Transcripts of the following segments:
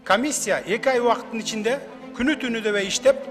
комиссия 2 ай убакыттын ичинде күнү түнү дебей иштеп,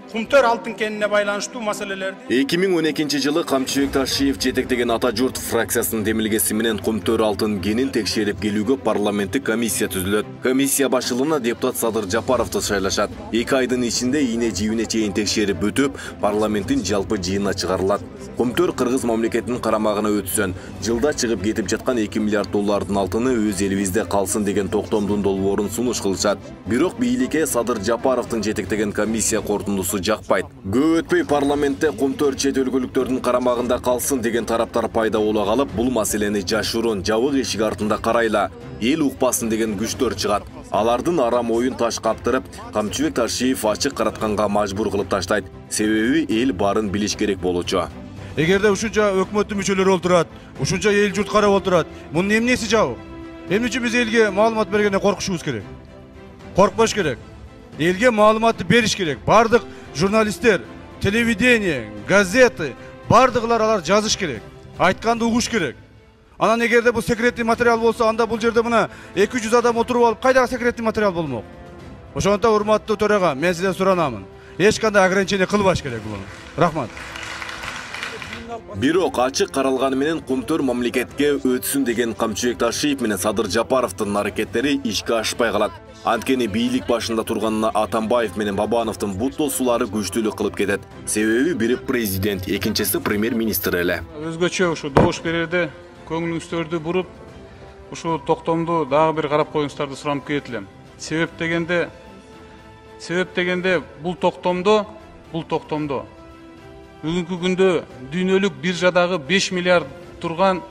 Кумтөр алтын кенine байланыштуу маселелерди 2012 жылы Камчыбек Ташиев жетектеген Ата журт фракциясынын демилгеси менен Кумтөр алтын кенин текшерип келүүгө парламенттик комиссия түзүлөт. Комиссия башчылыгына депутат Садыр Жапаровду шайлашат. 2 айдын ичинде ийне жибине чейин текшерип бүтүп, парламенттин жалпы жыйынына чыгарылат. Кумтөр Кыргыз мамлекетинин карамагына өтсөн, жылда чыгып кетип жаткан 2 миллиард доллардын алтыны өз элибизде калсын деген токтомдун долбоорун сунуш кылышат. Бирок бийликке Садыр Жапаровдун жетектеген комиссия корутундусу жакпайт. Көп өтпөй парламентте Кумтөр чет өлкөлүктөрдүн карамагында калсын деген тараптар пайда боло калып, бул маселени жашыруун жабык эшик артында карайла, эл укпасын деген күчтөр чыгат. Алардын арам оюн таш каптырып, Камчыбек Ташиев ачык каратканга мажбур кылып таштайт. Себеби эл барын билиш керек болчу. Эгерде ушунча өкмөттүн мүчөлөрү олтурат, ушунча эл журт карап олтурат, мунун эмнеси жабык? Эмне үчүн биз элге маалымат бергенде коркушубуз керек? Коркпош керек. Элге маалыматты бериш керек. Бардык журналисттер, телевидение, газеты, бардыгылар алар жазыш керек. Айтканды угуш керек. Анан эгерде бул секретный материал болсо, анда бул жерде мына 200 адам отуруп алып, кайдагы секретный материал болмок? Ошондо урматтуу төрага, мен сизден суранамын. Эч кандай ограничение кылбаш керек бул. Рахмат. Бирок ачык каралганы менен Кумтөр мамлекетке өтсүн деген Камчыбек Ташиев менен Садыр Жапаровдун аракеттери ишке ашпай калат. Анткени бийлик башында турганына Атамбаев менен Бабановдун буттосулары күчтүүлүк кылып кетет. Себеби бири президент, экинчиси премьер-министр эле. Өзгөчө ушу добуш берерде көңүлүңүздөрдү буруп, ушу токтомду дагы бир карап коюңуздарды суранып кетелем. Себеп дегенде бул токтомдо бүгүнкү күндө дүйнөлүк биржадагы 5 миллиард турган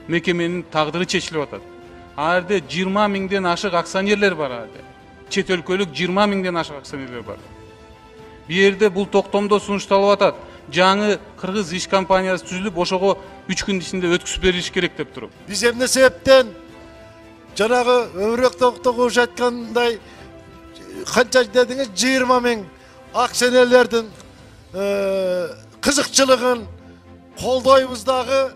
мекеменин тагдыры чечилип атат. Ал жерде 20 миңден ашык акционерлер бар ады. Чет өлкөлүк 20 миңден ашык акционерлер бар. Бу жерде бул токтомдо сунушталып атат. Жаңы кыргыз иш компаниясы түзүлүп, ошого 3 күн ичинде өткүзүп берилиш керек деп туруп. Биз эмне себептен жанагы өмүрөк токтогуш айткандай канча дедиңиз 20 миң акционерлердин кызыкчылыгын колдойбуз дагы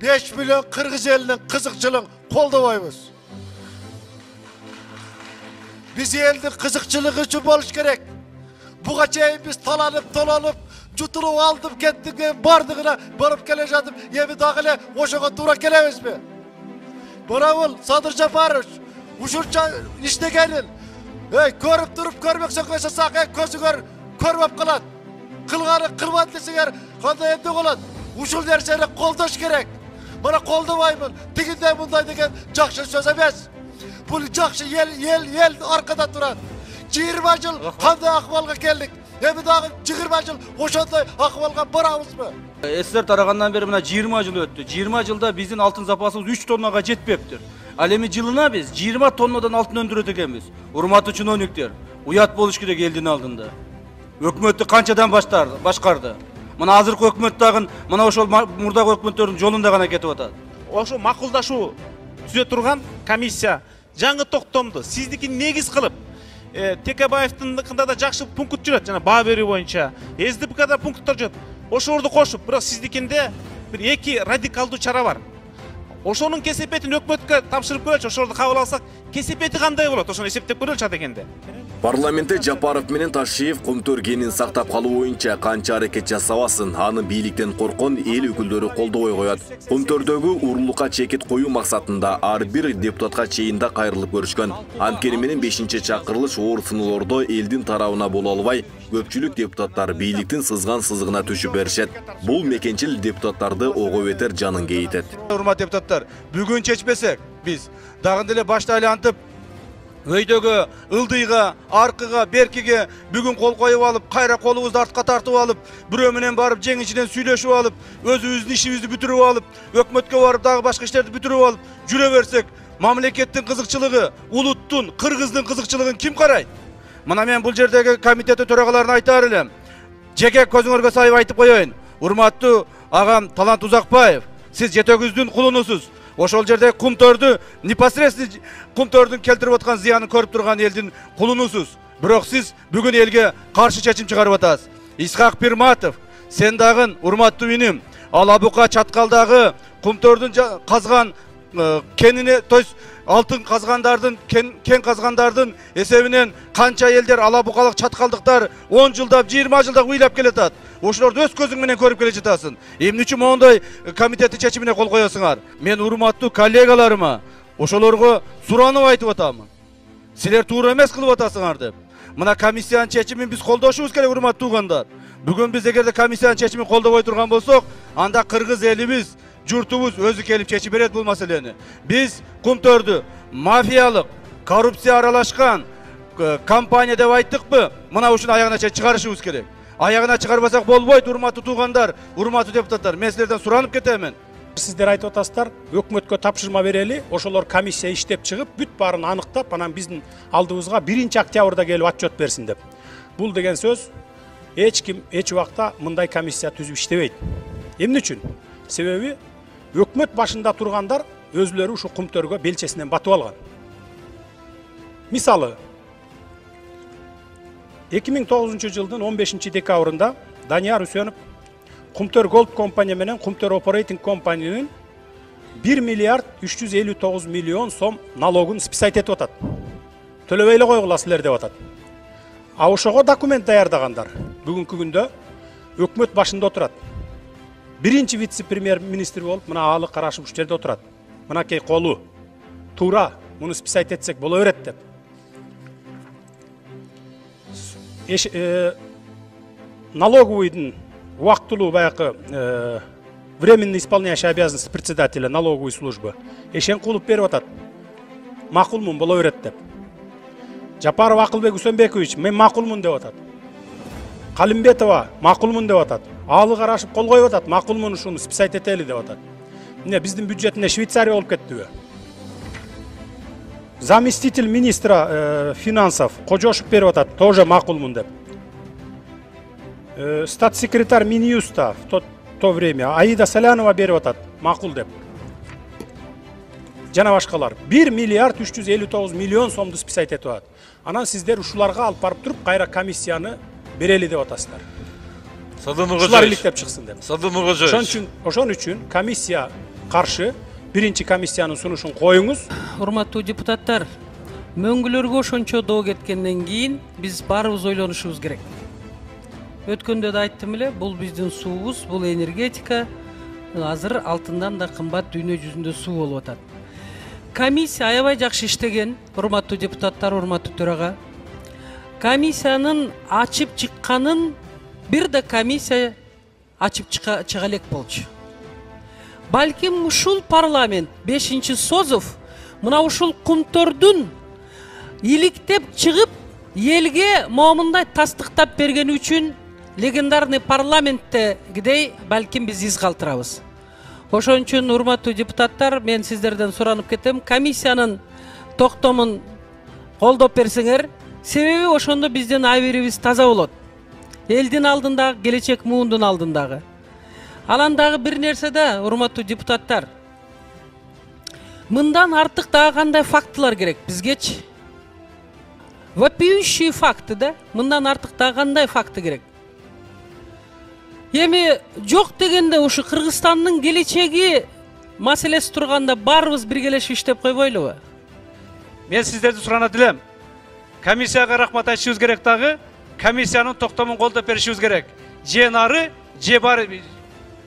5 миллион кыргыз элинин кызыкчылыгын колдобойбуз. Биз элдин кызыкчылыгы үчүн болуш керек. Буга чейин биз таланып, жутулуп алдып кеттик, бардыгына барып келе жатып, эми дагы эле ошого туура келебизби? Мына бул Садыр Жапарович ушунча иштегенин көрүп туруп көрмөксөк жасасак, көзү көрбөп калат. Кылганы кылбат десеңер, кандай эмне болот? Ушул нерсени колдош керек. Мына колдобоймун, тигиндей мындай деген жакшы сөз эмес. Бул жакшы эл аркада турат. 20 жыл кандай акыбалга келдик? Эми дагы 20 жыл ошондой акыбалга барабызбы? СССР тарагандан бери мына 20 жыл өттү. 20 жылда биздин алтын запасыбыз 3 тоннага жетпептир. Ал эми жылына биз 20 тоннадан алтын өндүрөт экенбиз. Урматтуу чиновниктер, уят болуш керек элдин алдында. Өкмөттү канчадан башкарды? Мына азыркы өкмөт дагы мына ошол мурдагы өкмөттөрдүн жолунда гана кетип атат. Ошо макулдашуу түзө турган комиссия жаңы токтомду сиздикин негиз кылып, Текебаевдинкында да жакшы пункт жүрөт, жана баа берүү боюнча, СДПКда пункттар жүрөт. Ошолорду кошуп, бирок сиздикинде бир 2 радикалдуу чара бар. Ошонун кесепетин өкмөткө тапшырып көрөлчү, ошолорду кабыл алсак, кесепети кандай болот? Ошону эсептеп көрөлчү дегенде. Парламентте Жапаров менен Ташиев Кумтөр кенин сактап калуу боюнча канча аракет жасабасын, аны бийликтен коркон эл өкүлдөрү колдобой коет. Кумтөрдөгү урурлукка чекит коюу максатында ар бир депутатка чейинде кайрылып көрүшкөн. Анткени менен 5-чакырылыш оор сыноолордо элдин тарабына боло албай, көпчүлүк депутаттар бийликтин сызган сызыгына түшүп беришет. Бул мекенчил депутаттарды ого бетер жанын кейитет. Урматтуу депутаттар, бүгүн чечпесек, биз дагы деле башта айлантып өйдөгө, ылдыйга, аркыга, беркиге бүгүн кол коюп алып, кайра колубузду артка тартып алып, бирөө менен барып жеңичинен сүйлөшүп алып, өзүбүздүн ишибизди бүтүрүп алып, өкмөткө барып дагы башка иштерди бүтүрүп алып, жүрө берсек, мамлекеттин кызыкчылыгы, улуттун, кыргыздын кызыкчылыгын ким карайт? Мына мен бул жердеги комитет төрагаларына айтаар элем. Жеке көзүңөргө сайып айтып коеюн. Урматтуу агам Талант Узакбаев, сиз жетөгүздүн кулунусуз. Ошол жерде Кумтөрдү непосредственно Кумтөрдүн келтирип аткан зыянын көрүп турган элдин кулунусуз. Бирок сиз бүгүн элге каршы чечим чыгарып атасыз. Исхак Пирматов, сен дагы урматтуу иним, Алабука Чаткалдагы Кумтөрдүн казган kenini, то есть алтын казгандардын, кен казгандардын эсебинен канча элдер алабукалык чаткалдыктар 10 жылдап, 20 жылдап ыйлап келатат. Ошолорду өз көзүң менен көрүп келе жатасың. Эмне үчүн моундай комитеттин чечимине кол коесуңар? Мен урматтуу коллегаларыма ошолорго суранып айтып атамын. Силер туура эмес кылып атасыңар деп. Мына комиссиянын чечимин биз колдошубуз керек, урматтуу туугандар. Бүгүн биз эгерде комиссиянын чечимин колдобой турган болсок, анда кыргыз элибиз, журтубуз өзү келип чечип берет бул маселени. Биз Кумтөрдү мафиялык, коррупция аралашкан компания деп айттыкпы? Мына ушуну аягына чейин чыгарышыбыз керек. Аягына чыгарбасак болбойт, урматтуу туугандар, урматтуу депутаттар. Мен силерден суранып кетемин. Сиздер айтып атасыздар, өкмөткө тапшырма берели, ошолор комиссия иштеп чыгып, бүт баарын аныктап, анан биздин алдыбызга 1-октябрда келип отчет берсин деп. Бул деген сөз эч ким эч убакта мындай комиссия түзүп иштебейт. Эмне үчүн? Себеби өкмөт башында тургандар өзлөрү ушу Кумтөргө белчесинен батып алган. Мисалы 2009 жылдын 15 декабрында Данияр Үсөнов Кумтөр Голд компания менен Кумтөр Operating компаниянын 1 миллиард 359 миллион сом налогун списать этип атат. Төлөбөй эле койгула силер деп атат. А ошого документ даярдагандар бүгүнкү күндө өкмөт башында отурат. Биринчи вице-премьер-министр болуп мына Аалы Карашев ушул жерде отурат. Мынакей колу туура муну списать этсек боло берет деп. Налоговыйдын убактылуу баягы временно исполняющий обязанности председателя налоговой службы Эшенкулов берип атат. Макулмун боло берет деп. Жапаров Акылбек Үсөнбекович мен макулмун деп атат. Калимбетова макулмун деп атат. Аалы Карашев кол коюп атат. Макулмун ушуну списать этели деп атат. Эмне биздин бюджетине Швейцария болуп кеттиби? Заместитель министра финансов Кожошев берип атат. Тоже макулмун деп. Статс-секретарь Минюста в то время Аида Салянова берип атат. Макул деп. Жана башкалар 1 миллиард 359 миллион сомду списать этип атат. Анан сиздер ушуларга алып барып туруп кайра комиссияны берели деп атасыздар. Ушулар иликтеп чыксын деп. Ошон үчүн комиссия каршы биринчи комиссиянын сунушун коюңуз. Урматтуу депутаттар, мөңгүлөргө ошончо доо кеткенден кийин биз баарыбыз ойлонушубуз керек. Өткөндө да айттым эле, бул биздин суубуз, бул энергетика азыр алтындан да кымбат дүйнө жүзүндө суу болуп атат. Комиссия аябай жакшы иштеген, урматтуу депутаттар, урматтуу төрага. Комиссиянын ачып чыкканын бир да комиссия ачып чыга элек болчу. Балким ушул парламент 5-созов мына ушул Кумтөрдүн иликтеп чыгып элге момундай тастыктап берген үчүн легендарный парламенттегидей балким биз из калтырабыз. Ошон үчүн урматтуу депутаттар, мен сиздерден суранып кетем, комиссиянын токтомун колдоп берсеңер, себеби ошондо биздин абийирибиз таза болот. Элдин алдындагы, келечек муундун алдындагы. Анан дагы бир нерсе да, урматтуу депутаттар. Мындан артык дагы кандай фактылар керек бизгечи? Вопиющие факты да, мындан артык дагы кандай факты керек? Эми жок дегенде ушу Кыргызстандын келечеги маселеси турганда баарыбыз биргелешип иштеп койбойлубу? Мен сиздерди суранат элем. Комиссияга рахмат айтышыбыз керек дагы, комиссиянын токтомун колдоп беришибиз керек. Же нары, же бары,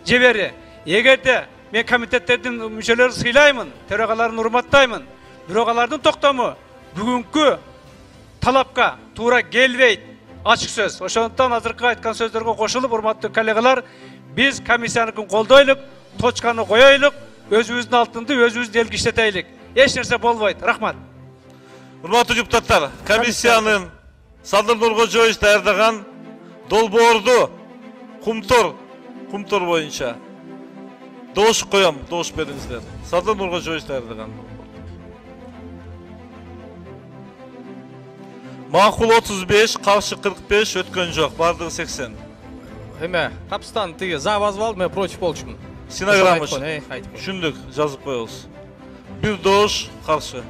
же бери. Эгерде мен комитеттердин мүчөлөрүн сыйлаймын, төрагаларын урматтаймын, бирок алардын токтому бүгүнкү талапка туура келбейт. Açık söz. Ошондуктан азыркы айткан сөздөргө кошулуп, урматтуу коллегалар, биз комиссияныкын колдойлук, точканы коёйлук, өзүбүздүн алтынды өзүбүз элге иштетейлик. Эч нерсе болбойт. Рахмат. Урматтуу депутаттар, комиссиянын Садыр Нуркожоевич даярдаган долбоорду Кумтөр боюнча доош коем, доош бериңиздер. Садыр Нуркожоевич даярдаган. Макул 35, каршы 45, өткөн жок, бардыгы 80. Эме, Капстан тиги за базып мен против болчумун. Стенограмма түшүндүк, жазып коебуз. Бир доош каршы.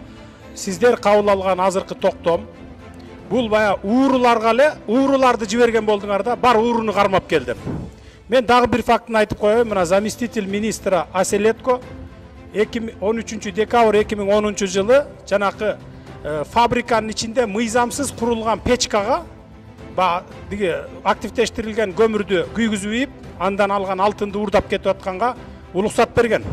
Сиздер кабыл алган азыркы токтом бул бая ууруларга эле, ууруларды жиберген болдуңар да, бар ууруну кармап келдим. Мен дагы бир фактын айтып коеюн, мына заместитель министра Аселетко 13 dekabr 2010 жылы жанакы фабриканын ичинде мыйзамсыз курулган печкага активдештирилген көмүрдү күйгүзүп ийип, андан алган алтынды уурдап кетип атканга уруксат берген.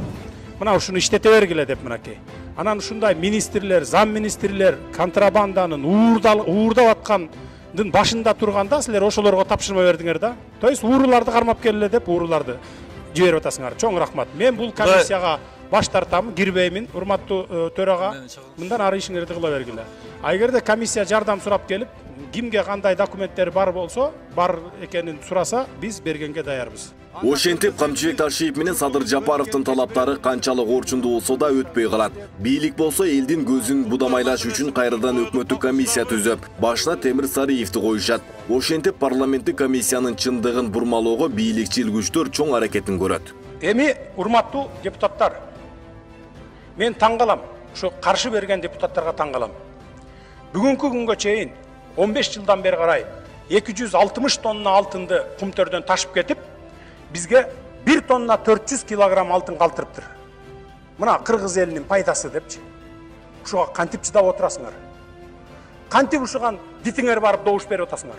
Мына ушуну иштете бергиле деп мынакей. Анан ушундай министрлер, зам министрлер контрабанданын уурдап аткандын башында турганда силер ошолорго тапшырма бердиңер да. То есть ууруларды кармап келеле деп ууруларды жиберип атасыңар. Чоң рахмат. Мен бул комиссияга баш тартам, кирбеймин. Урматтуу төрага, мындан ары ишиңерди кыла бергиле. Эгерде комиссия жардам сурап келип, кимге кандай документтер бар болсо, бар экенин сураса, биз бергенге даярбыз. Ошентип Камчыбек Ташиев менен Садыр Жапаровдун талаптары канчалык орчундуу болсо да өтпөй калат. Бийлик болсо элдин көзүн будамайлаш үчүн кайрадан өкмөттүк комиссия түзөп, башына Темир Сариевди коюшат. Ошентип парламенттик комиссиянын чындыгын бурмалоого бийликчил күчтөр чоң аракетин көрөт. Эми урматтуу депутаттар, мен таң калам, ушу каршы берген депутаттарга таң калам. Бүгүнкү күнгө чейин 15 жылдан бери карай 260 тонна алтынды кумтөрдөн ташып кетип, бизге 1 тонна 400 килограмм алтын калтырыптыр. Мына кыргыз элинин пайдасы депчи. Ушуга кантип чыдап отурасыңар? Кантип ушуган дитиңер барып добуш берип атасыңар?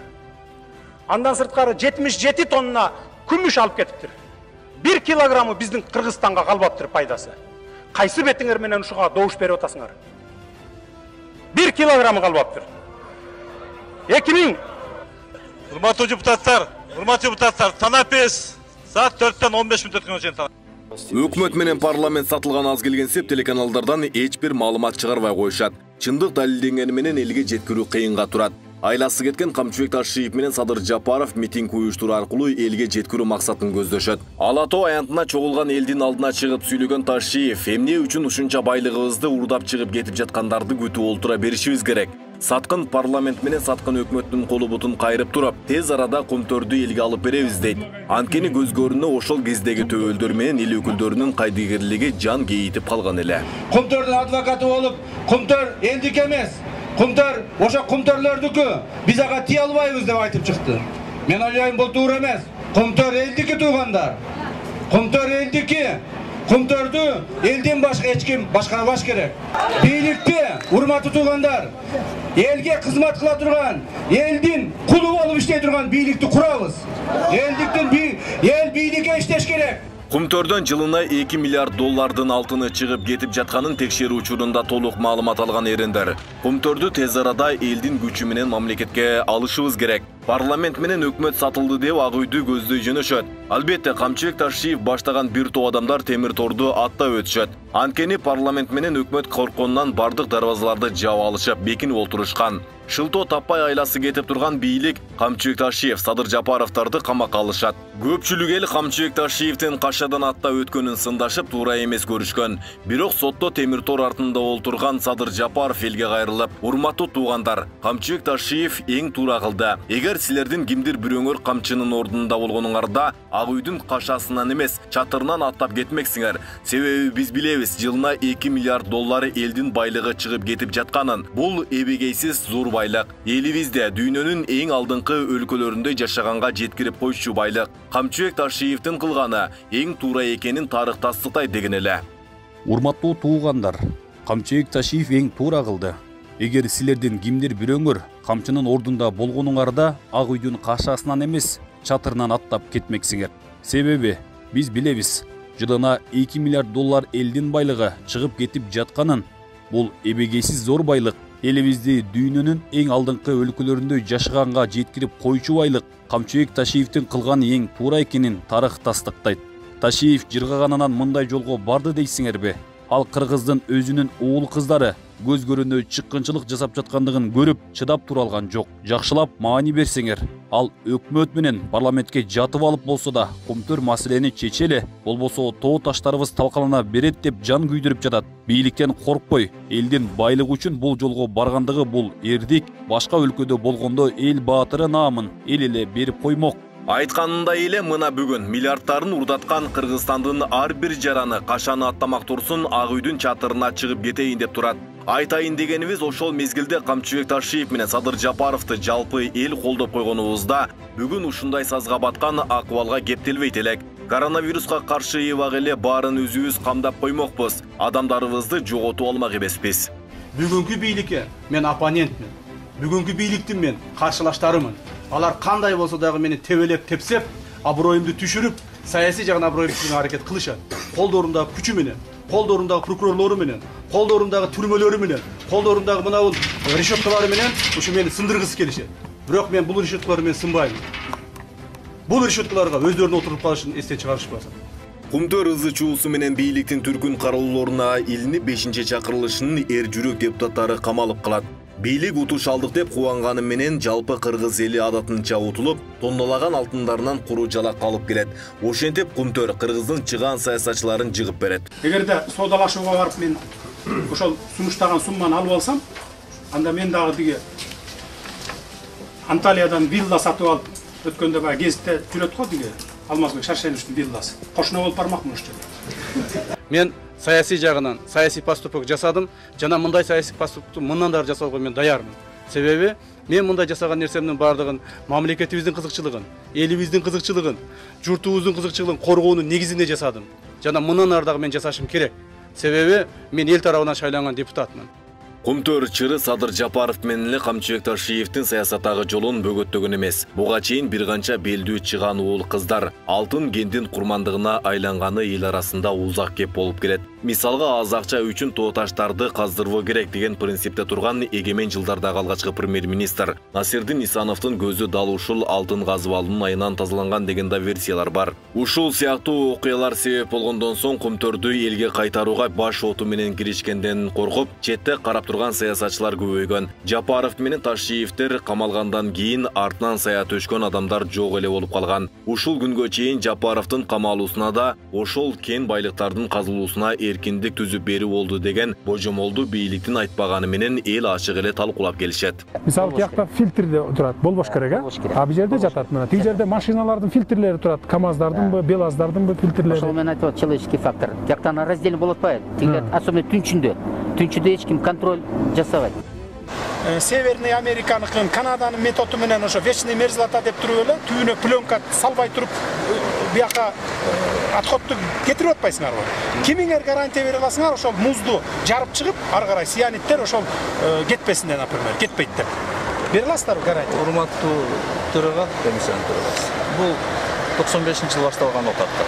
Андан сырткары 77 тонна күмүш алып кетиптир. 1 килограммы биздин Кыргызстанга калбаптыр пайдасы. Кайсы бетиңер менен ушуга добуш берип атасыңар? 1 килограммы калбаптыр. 2000. Урматтуу депутаттар, танап без. Saat 4'ten 15 minut ötken öçen tanap. Өкмөт менен парламент сатылган аз келген сеп телеканалдардан эч бир маалымат чыгарбай коюшат. Чындык далилденгени менен элге жеткирүү кыйынга турат. Айласы кеткен Камчыбек Ташиев менен Садыр Жапаров митинг уюштуруу аркылуу элге жеткирүү максатын көздөшөт. Ала Тоо аянтына чогулган элдин алдына чыгып сүйлөгөн Ташиев, эмне үчүн ушунча байлыгыбызды уурдап чыгып кетип жаткандарды күтүп олтура беришибиз керек. Саткын парламент менен саткын өкмөттүн колу бутун кайрып туруп, тез арада кумтөрдү элге алып беребиз дейт. Анткени көз көрүнө ошол кездеги төбөлдөр менен эл өкүлдөрүнүн кайдыгерлиги жан кейитип калган эле. Кумтөрдүн адвокаты болуп, кумтөр элдик эмес. Кумтөр ошо кумтөрлөрдүкү. Биз ага тие албайбыз деп айтып чыкты. Мен ойлойм бул туура эмес. Кумтөр элдики туугандар. Кумтөр элдики. Кумтөрдү элден башка эч ким башкарбаш керек. Бийликти, урматтуу туугандар, элге кызмат кыла турган, элдин кулу болуп иштей турган бийликти курабыз. Эл бийликке иштеш керек. Кумтөрдөн жылына 2 миллиард доллардын алтыны чыгып кетип жатканын текшерүү учурунда толук маалымат алган эрендер. Кумтөрдү тез арада элдин күчү менен мамлекетке алышыбыз керек. Парламент менен өкмөт сатылды деп ак үйдү көздөй жөнөшөт. Албетте Камчыбек Ташиев баштаган бир топ адамдар темир торду аттап өтүшөт. Анткени парламент менен өкмөт коркконунан бардык дарбазаларды жаап алышып, бекинип отурушкан. Шылтоо таппай айласы кетип турган бийлик Камчыбек Ташиев, Садыр Жапаровдарды камакка алышат. Көпчүлүк эл Камчыбек Ташиевдин кашадан аттап өткөнүн сындашып, туура эмес көрүшкөн. Бирок сотто темир тор артында олтурган Садыр Жапаров элге кайрылып, урматтуу туугандар, Камчыбек Ташиев эң туура кылды. Эгер силердин кимдир бирөөңөр камчынын ордунда болгонуңарда, ак үйдүн кашасынан эмес, чатырынан аттап кетмексиңер. Себеби биз билебиз, жылына 2 миллиард доллар элдин байлыгы чыгып кетип жатканын. Бул эбегейсиз зор байлык. Элибизде дүйнөнүн эң алдыңкы өлкөлөрүндө жашаганга жеткирип койчу байлык. Камчыбек Ташиевдин кылганы эң туура экенин тарых тастыктайт деген эле. Урматтуу туугандар, Камчыбек Ташиев эң туура кылды. Эгер силердин кимдир бирөөңөр камчынын ордунда болгонуңарда, ак үйдүн кашасынан эмес, чатырынан аттап кетмексиңер. Себеби биз билебиз, жылына 2 миллиард доллар элдин байлыгы чыгып кетип жатканын. Бул эбегейсиз зор байлык. Элибизди дүйнөнүн эң алдыңкы өлкөлөрүндө жашаганга жеткирип койчу байлык. Камчыбек Ташиевдин кылган эң туура экенин тарых тастыктайт. Ташиев жыргаганынан мындай жолго барды дейсиңерби? Ал кыргыздын өзүнүн уул кыздары көз көрүнө чыккынчылык жасап жаткандыгын көрүп чыдап тура алган жок. Жакшылап маани берсеңер, ал өкмөт менен парламентке жатып алып болсо да кумтөр маселени чечеле, болбосо тоо таштарыбыз талкалана берет деп жан күйдүрүп жатат. Бийликтен коркпой, элдин байлыгы үчүн бул жолго баргандыгы бул эрдик, башка өлкөдө болгондо эл баатыры наамын эл эле берип коймок. Айтканындай эле мына бүгүн миллиардтарын урдаткан Кыргызстандын ар бир жараны кашаны аттамак турсун ак үйдүн чатырына чыгып кетейин деп турат. Айтайын дегенибиз ошол мезгилде Камчыбек Ташиев менен Садыр Жапаровду жалпы эл колдоп койгонубузда бүгүн ушундай сазга баткан акыбалга кептелбейт элек. Коронавируска каршы эбак эле баарын өзүбүз камдап коймокпуз. Адамдарыбызды жоготуп алмак эмеспиз. Бүгүнкү бийликке мен оппонентмин. Бүгүнкү бийликтин мен каршылаштарымын. Алар кандай болсо дагы мени тебелеп тепсеп, аброюмду түшүрүп, саясий жагынан аброюмду түшүрүүгө аракет кылышат. Колдорундагы күчү менен, колдорундагы прокурорлору менен, колдорундагы түрмөлөрү менен, колдорундагы мына бул решеткалары менен ушу мени сындыргысы келишет. Бирок мен бул решеткалар менен сынбайм. Бул решеткаларга өздөрүнүн отуруп калышын эстен чыгарышпасын. Кумтөр ызы чуусу менен бийликтин түркүн кароолоруна илинип 5-чакырылышынын эр жүрөк депутаттары камалып калат. Бийлик утуш алдык деп кубанганы менен жалпы кыргыз эли адатынча утулуп, тоннолаган алтындарынан куру жалак калып келет. Ошентип Кумтөр кыргыздын чыгаан саясатчыларын жыгып берет. Эгерде соодалашууга барып мен ошол сунуштаган сумманы алып алсам, анда мен дагы биге Анталиядан вилла сатып алып, өткөндө баягы гезитте жүрөт го биге Алмазбек Шаршеновичтин вилласы. Кошуна болуп бармакмын ошто. Мен саясий жагынан саясий поступок жасадым. Жана мындай саясий поступокту мындан да жасоого мен даярмын. Себеби мен мындай жасаган нерсемдин бардыгын мамлекетибиздин кызыкчылыгын, элибиздин кызыкчылыгын, журтубуздун кызыкчылыгын коргоонун негизинде жасадым. Жана мындан ары дагы мен жасашым керек. Себеби мен эл тарабынан шайланган депутатмын. Кумтөр чыры Садыр Жапаров менен эле Камчыбек Ташиевдин саясаттагы жолун бөгөттөгөн эмес. Буга чейин бир канча белдүү чыган уул кыздар алтын кендин курмандыгына айланганы эл арасында узак кеп болуп келет. Мисалга аз акча үчүн тоо таштарды каздыруу керек деген принципте турган эгемен жылдардагы алгачкы премьер-министр Насирдин Исановдун көзү дал ушул алтын казып алуунун айынан тазаланган деген да версиялар бар. Ушул сыяктуу окуялар себеп болгондон соң Кумтөрдү элге кайтарууга баш оту менен киришкенден коркуп, четте карап турган саясатчылар көбөйгөн. Жапаров менен Ташиевдер камалгандан кийин артынан сая төшкөн адамдар жок эле болуп калган. Ушул күнгө чейин Жапаровдун камалуусуна да ошол кен байлыктардын казылуусуна эркиндик түзүп берүү болду деген божомолду бийликтин айтпаганы менен эл ачык эле талкуулап келишет. Мисалы тиякта фильтрде турат, болбош керек, а бул жерде жатат мына. Тиги жерде машиналардын фильтрлери турат, КамАЗдардынбы, БелАЗдардынбы фильтрлери. Ошол мен айтып человеческий фактор. Тияктан раздельно болуп атпайбы? Тигилер особенно түнчүндө. Түнчүдө эч ким контроль жасабайт. Северный Американыкын, Канаданын методу менен ошо вечный мерзлота деп туруп эле түбүнө пленка салбай туруп бияка отходду кетирип атпайсыңарбы? Кимиңер гарантия бере аласыңар ошол музду жарып чыгып, ары карай сианиттер ошол кетпесин деп, например, кетпейт деп. Бере аласыздарбы гарантия? Урматтуу төрага, комиссиянын төрагасы. Бул 95-жылы башталган окуаттар.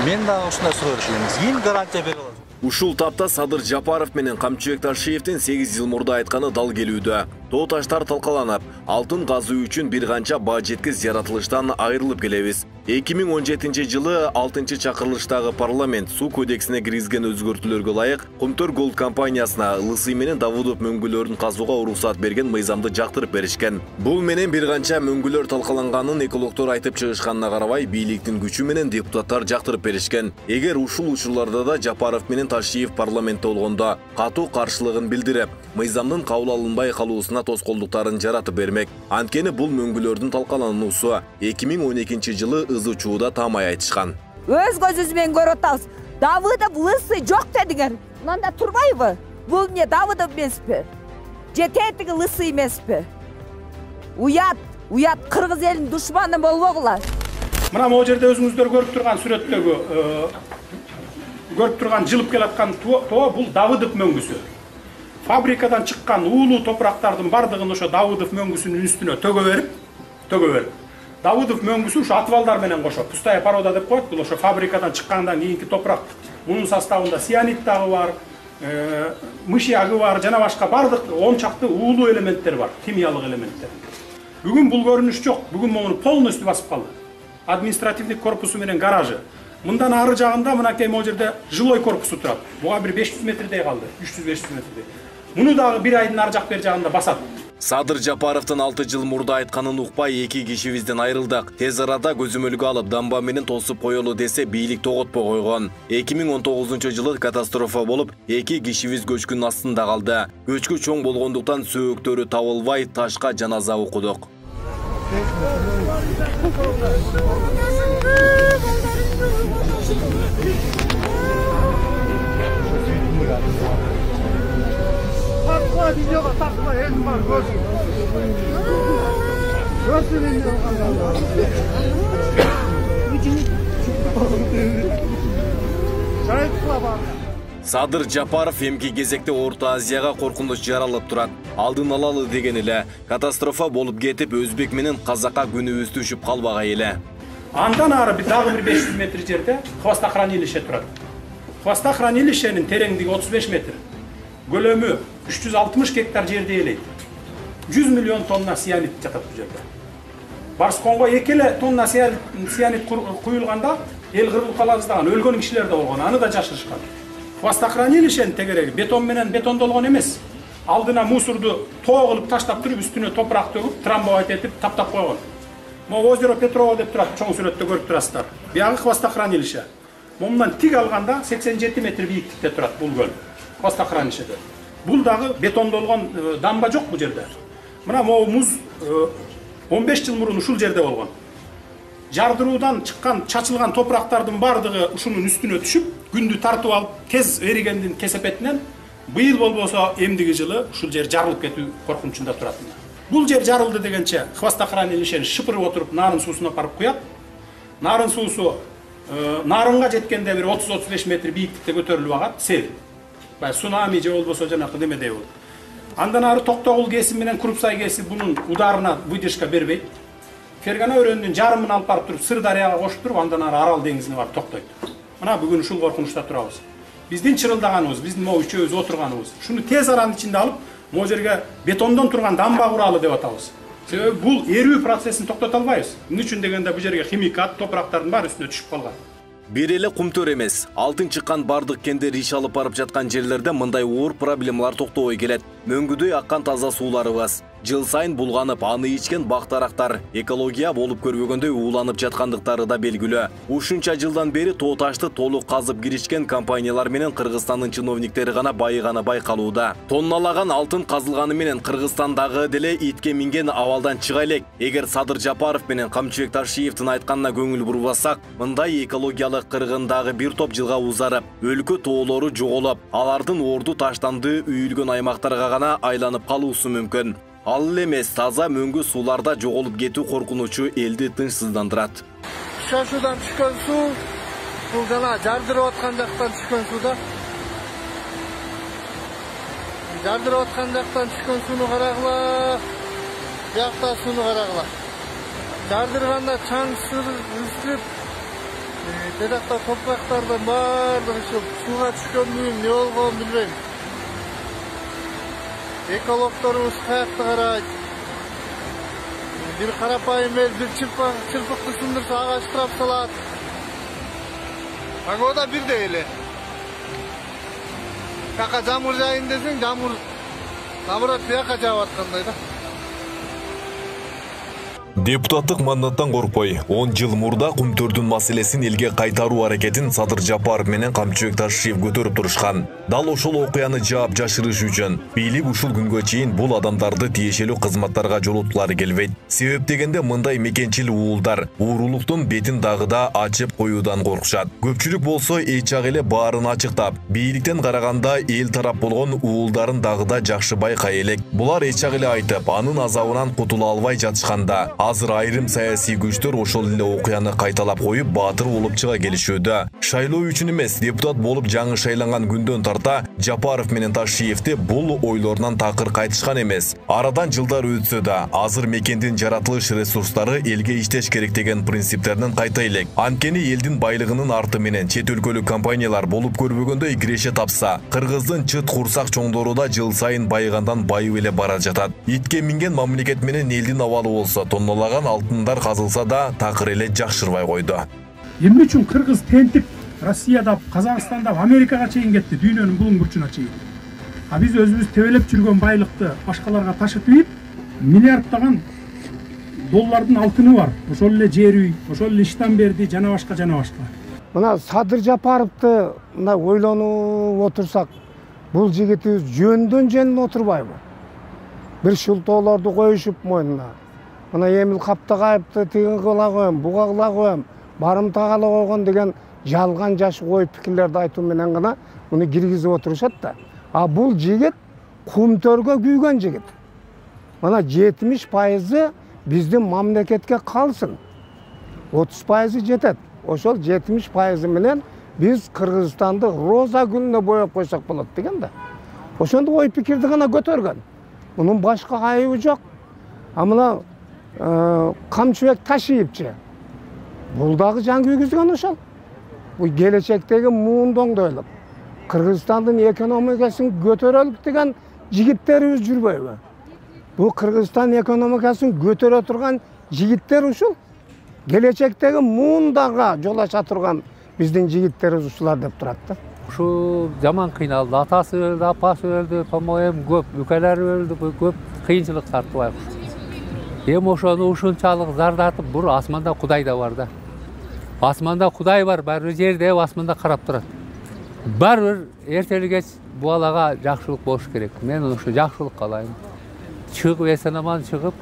Мен дагы ушундай суроо беришемиз. Ким гарантия бере алат? Ушул тапта Садыр Жапаров менен Камчыбек Ташиевдин 8 жыл мурда айтканы дал келүүдө. Тоо таштар талкаланып, алтын казуу үчүн бир канча баа жеткиз жаратылыштан айрылып келебиз. 2017-жылы 6-чакырылыштагы парламент суу кодексине киргизген өзгөртүүлөргө ылайык Кумтөр Голд компаниясына Лысый менен Давудов мөңгүлөрүн казууга уруксат берген мыйзамды жактырып беришкен. Бул менен бир канча мөңгүлөр талкаланганын экологдор айтып чыгышканына карабай, бийликтин күчү менен депутаттар жактырып беришкен. Эгер ушул учурларда да Жапаров менен Ташиев парламентте болгондо катуу каршылыгын билдирип, мыйзамдын кабыл алынбай калуусуна тоскоолдуктарын жаратып бермек. Анткени бул мөңгүлөрдүн талкалануусу 2012-жылы ызы чууда таамай айтышкан. Өз көзүбүз менен көрүп атабыз. Давыдов Лысый жок дедиңер. Мында турбайбы? Бул эмне Давыдов эмеспи? Же тетиги Лысый эмеспи? Уят кыргыз элинин душманы болбогула. Мына могу жерде өзүңүздөр көрүп турган сүрөттөгү көрүп турган жылып келаткан тоо бул Давыдов мөңгүсү. Фабрикадан чыккан уулуу топурактардын бардыгын ошо Давыдов мөңгүсүнүн үстүнө төгө берип Давыдов мөңгүсү ошо атвалдар менен кошо пустая порода деп коет. Бул ошо фабрикадан чыккандан кийинки топурак. Мунун составында сианид дагы бар, мышьягы бар, жана башка бардык 10 чакты уулуу элементтер бар, химиялык элементтер. Бүгүн бул көрүнүш жок. Бүгүн муну полностью басып калды. Административдик корпусу менен гаражы. Мындан ары жагында мынакей могу жерде жилой корпусу турат. Буга бир 500 метрдей калды, 300-500 метрдей. Муну дагы бир айдын ары жак бер жагында басат. Садыр Жапаровдун 6 жыл мурда айтканын укпай эки кишибизден айрылдык. Тез арада көзөмөлгө алып дамба менен тосуп коелу десе бийлик тоготпой койгон. 2019-жылы катастрофа болуп, эки кишибиз көчкүн астында калды. Көчкү чоң болгондуктан сөөктөрү табылбай ташка жаназа окудук. Videoga takma, elim var, görsün. Görsün elimde o kadar. Садыр Жапаров эмки кезекте Орто Азияга коркунуч жаралып турат. Алдын алалы деген эле катастрофа болуп кетип, Өзбек менен Казакка күнүбүз түшүп калбага эле. Андан ары дагы бир 500 метр жерде хвостохранилище турат. Хвостохранилищенин тереңдиги 35 метр. Көлөмү 360 гектар жерде элейт. 100 миллион тонна сианид жатат бул жерде. Барсконго 2 тонна сианид куюлганда эл кырылып калабыз даган өлгөн кишилер да болгон, аны да жашырышкан. Хвостохранилищенин тегереги бетон менен бетондолгон эмес. Алдына мусорду тоо кылып таштап туруп, үстүнө топурак төгүп, трамбовать этип, таптап койгон. Могу озеро Петрово деп турат, чоң сүрөттө көрүп турасыздар. Биягы хвостохранилище. Момундан тик алганда 87 метр бийиктикте турат бул көл. Хвостохранилищеде. Бул дагы бетондолгон дамба жок бул жерде. Мына могу муз 15 жыл мурун ушул жерде болгон. Жардыруудан чыккан, чачылган топурактардын бардыгы ушунун үстүнө түшүп, күндү тартып алып, тез эригендин кесепетинен быйыл болбосо эмдиги жылы ушул жер жарылып кетүү коркунучунда турат. Бул жер жарылды дегенче хвостохранилищени шыпырып отуруп нарын суусуна апарып куят. Нарын суусу нарынга жеткенде бир 30-35 метр бийиктикте көтөрүлүп агат, сел. Бай цунами же болбосо жанакы немедей болот. Андан ары Токтогул кеси менен Крупсай кеси бунун ударына выдержка бербейт. Фергана өрөөнүнүн жарымын алып барып туруп Сырдарыяга кошуп туруп, андан ары Арал деңизине барып токтойт. Мына бүгүн ушул коркунучта турабыз. Биздин чырылдаганыбыз, биздин могу үчөөбүз отурганыбыз, шуну тез аранын ичинде алып, могу жерге бетондон турган дамба куралы деп атабыз. Себеби бул эрүү процессин токтото албайбыз. Эмне үчүн дегенде бул жерге химикат, топурактардын баары үстүнө түшүп калган. Бир эле кумтөр эмес, алтын чыккан бардык кендер иш алып барып жаткан жерлерде мындай оор проблемалар токтобой келет. Мөңгүдөй аккан таза сууларыбыз, жыл сайын булганып, аны ичкен бактарактар экология болуп көрбөгөндөй ууланып жаткандыктары да белгилүү. Ушунча жылдан бери тоо ташты толук казып киришкен компаниялар менен Кыргызстандын чиновниктери гана байыганы байкалууда. Тонналаган алтын казылганы менен Кыргызстандагы деле итке минген абалдан чыга элек. Эгер Садыр Жапаров менен Камчыбек Ташиевдин айтканына көңүл бурбасак, мындай экологиялык кыргындагы бир топ жылга узарып, өлкө тоолору жоголуп, алардын орду таштанды үйүлгөн аймактарга гана айланып калуусу мүмкүн. Ал эмес таза мөңгү сууларда жоголуп кетүү коркунучу элди тынчсыздандырат. Шашудан түшкөн суу, бул жана жардырып аткан жактан түшкөн суу да. Жардырып аткан жактан түшкөн сууну карагыла, биякта сууну карагыла. Жардырганда чаң үстүп, жакта топурактардын баардыгы сууга түшкөндүгү эмне болгонун билбейм. Экологторубуз каякта карайт. Бир карапайым эл бир чырпыкты сындырса ага штраф салат. Погода бирдей эле. Бияка жамгыр жайын десең, жамгыр наоборот бияка жаап аткандай да. Депутаттык мандаттан коркпой, 10 жыл мурда кумтөрдүн маселесин элге кайтаруу аракетин Садыр Жапаров менен Камчыбек Ташиев көтөрүп турушкан. Дал ошол окуяны жаап жашырыш үчүн бийлик ушул күнгө чейин бул адамдарды тиешелүү кызматтарга жолоткулары келбейт. Себеп дегенде мындай мекенчил уулдар уурулуктун бетин дагы да ачып коюудан коркушат. Көпчүлүк болсо эч ак эле баарын ачыктап, бийликтен караганда эл тарап болгон уулдарын дагы да жакшы байкай элек. Булар эч ак эле айтып, анын азабынан кутула албай жатышканда, азыр айрым саясий күчтөр ошол эле окуяны кайталап коюп баатыр болуп чыга келишүүдө. Шайлоо үчүн эмес, депутат болуп жаңы шайланган күндөн тарта Жапаров менен Ташиевди бул ойлорунан такыр кайтышкан эмес. Арадан жылдар өтсө да, азыр мекендин жаратылыш ресурстары элге иштеш керек деген принциптеринен кайта элек. Анткени элдин байлыгынын арты менен чет өлкөлүк компаниялар болуп көрбөгөндөй киреше тапса, Кыргыздын чыт курсак чоңдору да жыл сайын байыгандан байып эле бара жатат. Итке минген мамлекет менен элдин абалы болсо, тоннолаган алтындар казылса да такыр эле жакшырбай койду. Эмне үчүн Кыргыз тентип Россияда, Казакстанда, Америкага чейин кетти, дүйнөнүн булуң бурчуна чейин. А биз өзүбүз тебелеп жүргөн байлыкты башкаларга ташытып, миллиарддаган доллардын алтыны бар. Ошол эле жер үй, ошол эле иштан берди, жана башка жана башка. Мына Садыр Жапаровду мына ойлонуп отурсак, бул жигитибиз жөндөн жөн отурбайбы? Бир шултоолорду коюшуп мойнуна. Мына Эмил Каптагайевди тиги кыла коем, буга кыла коем, барымтагала койгон деген жалган жаш ой пикирлерди айтуу менен гана муну киргизип отурушат да. А бул жигит кумтөргө күйгөн жигит. Мына 70% биздин мамлекетке калсын. 30% жетет. ошол 70% менен биз Кыргызстанды роза гүлүнө боеп койсок болот деген да. Ошондо ой пикирди гана көтөргөн. Мунун башка айыбы жок. А мына Камчыбек Ташиевчи. Бул дагы жан күйгүзгөн ошол. Бул келечектеги муунdoңду ойлоп, Кыргызстандын экономикасын көтөрөлүк деген жигиттерибиз жүрбөйбү? Бул Кыргызстан экономикасын көтөрө турган жигиттер ушул. Келечектеги муундага жол ача турган биздин жигиттерибиз ушулар деп турат да. Ушу жаман кыйналды. Атасы өлдү, апасы өлдү, по-моему, көп, үкөлөр өлдү, көп кыйынчылык тартып байкуш. Эми ошону ушунчалык зардатып, бур асманда Кудай да бар да. Асманда Кудай бар, баары жерде асманда карап турат. Баары эртели кеч бул балага жакшылык болуш керек. Мен ошо жакшылык каалайм. Чыгып эсен-аман чыгып,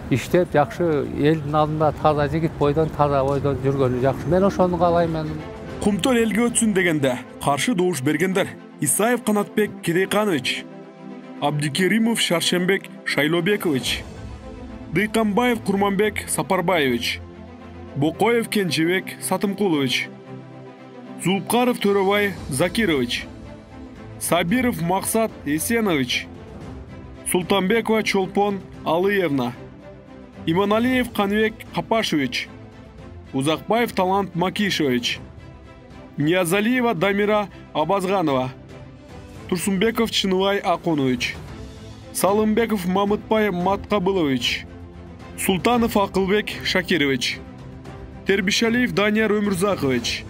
иштеп жакшы элдин алдында таза жигит бойдон, таза бойдон жүргөнү жакшы. Мен ошону каалайм мен. Кумтөр элге өтсүн дегенде каршы добуш бергендер: Исаев Канатбек Кедейканович, Абдикеримов Шаршембек Шайлобекович, Дыйканбаев Курманбек Сапарбаевич, Бокоев Кенжебек Сатымкулович, Зулпкаров Төрөбай Закирович, Сабиров Максат Эсенович, Султанбекова Чолпон Алыевна, Иманалиев Канбек Капашевич, Узакбаев Талант Макишевич, Ниязалиева Дамира Абазганова, Турсунбеков Чыныбай Акунович, Салымбеков Мамытбай Маткабылович, Султанов Акылбек Шакирович, Тербишалиев Данияр Өмүрзакович,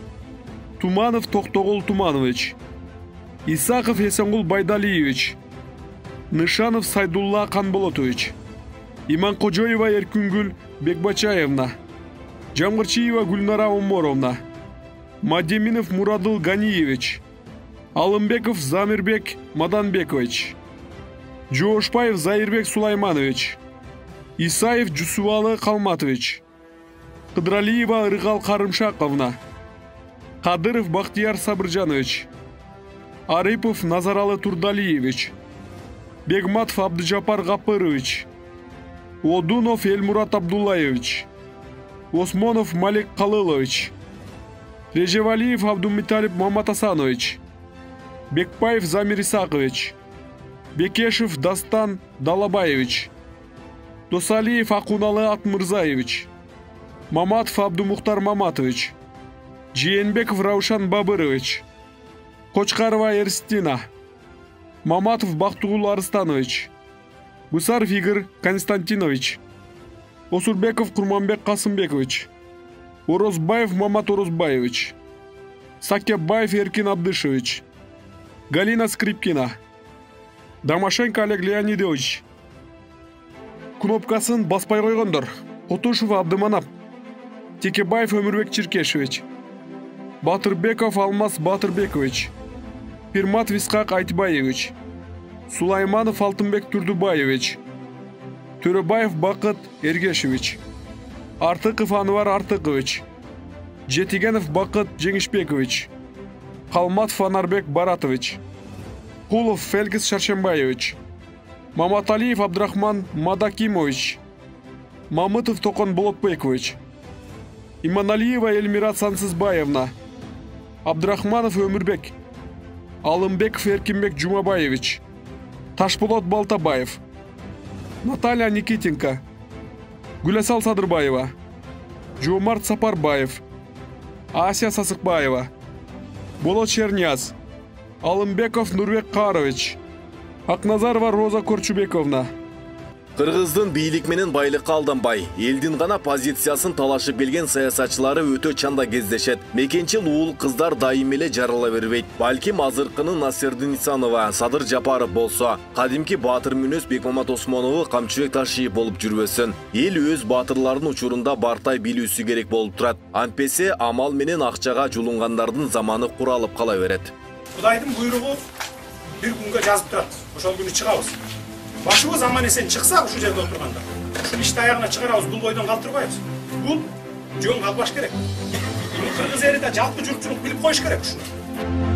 Туманов Токтогул Туманович, Исаков Эсенгул Байдалиевич, Нышанов Сайдулла Канболотович, Иманкожоева Эркүнгүл Бекбачаевна, Жамгырчиева Гүлнара Уморовна, Мадеминов Мурадыл Ганиевич, Алымбеков Замирбек Маданбекович, Жоошбаев Заирбек Сулайманович, Исаев Жусувалы Калматович, Кыдралиева Ыргал Карымшаковна, Кадыров Бахтияр Сабыржанович, Арипов Назаралы Турдалиевич, Бегматов Абдыжапар Гапырович, Одунов Эльмурат Абдуллаевич, Осмонов Малик Калылович, Режевалиев Абдумиталип Маматасанович, Бекпаев Замир Исакович, Бекешев Дастан Далабаевич, Досалиев Акуналы Атмырзаевич, Маматов Абдумухтар Маматович, Жиенбеков Раушан Бабырович, Кочкарова Эрстина, Маматов Бахтугул Арыстанович, Гусаров Игорь Константинович, Осурбеков Курманбек Касымбекович, Орозбаев Мамат Орозбаевич, Сакебаев Эркин Абдышевич, Галина Скрипкина, Домашенко Олег Леонидович. Кнопкасын баспай койгондор: Кутушев Абдыманап, Текебаев Өмүрбек Черкешевич, Батырбеков Алмаз Батырбекович, Пирматов Исхак Айтбаевич, Сулайманов Алтынбек Турдубаевич, Төрөбаев Бакыт Эргешевич, Артыков Анвар Артыкович, Жетигенов Бакыт Жеңишбекович, Калматов Анарбек Баратович, Кулов Фелгис Шаршембаевич, Маматалиев Абдрахман Мадакимович, Мамытов Токон Болотбекович, Иманалиева Эльмира Сансызбаевна, Абдрахманов Өмүрбек, Алымбеков Эркинбек Жумабаевич, Ташболот Балтабаев, Наталья Никитенко, Гүласал Садырбаева, Жомарт Сапарбаев, Ася Сасыкбаева, Болот Черняз, Алымбеков Нурбек Карович, Акназарова Роза Корчубековна. Кыргыздын бийлик менен байлыкка алданбай, элдин гана позициясын талашып келген саясатчылары өтө чанда кездешет. Мекенчил уул кыздар дайым эле жарыла бербейт. Балким азыркыны Насирдин Исанова, Садыр Жапаров болсо, кадимки баатыр мүнөз Бекмамат Осмонову Камчыбек Ташиев болуп жүрбөсүн. Эл өз баатырлардын учурунда бартай билүүсү керек болуп турат. Антпесе амал менен акчага жулунгандардын заманы куралып кала берет. Кудайдын буйругу бир күнгө жазып турат. Ошол күнү чыгабыз. Башыбыз аман эсен чыкса ушу жерде отурганда, ушу ишти аягына чыгарабыз, бул бойдон калтырбайбыз. Бул жөн калбаш керек. Кыргыз эли да жалпы журтчулук билип коюш керек ушуну.